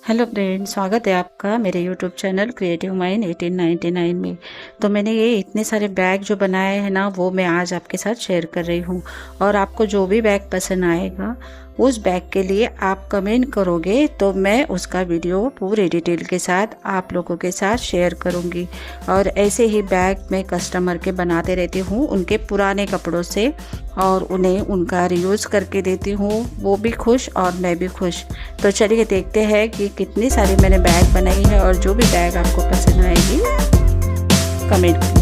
Hello friend, स्वागत है आपका मेरे यूट्यूब चैनल क्रिएटिव माइंड 1899 में। तो मैंने ये इतने सारे बैग जो बनाए हैं ना, वो मैं आज आपके साथ शेयर कर रही हूँ। और आपको जो भी बैग पसंद आएगा उस बैग के लिए आप कमेंट करोगे तो मैं उसका वीडियो पूरे डिटेल के साथ आप लोगों के साथ शेयर करूँगी। और ऐसे ही बैग मैं कस्टमर के बनाते रहती हूँ उनके पुराने कपड़ों से, और उन्हें उनका रियूज़ करके देती हूँ। वो भी खुश और मैं भी खुश। तो चलिए देखते हैं कि कितनी सारी मैंने बैग बनाई है, और जो भी बैग आपको पसंद आएगी कमेंट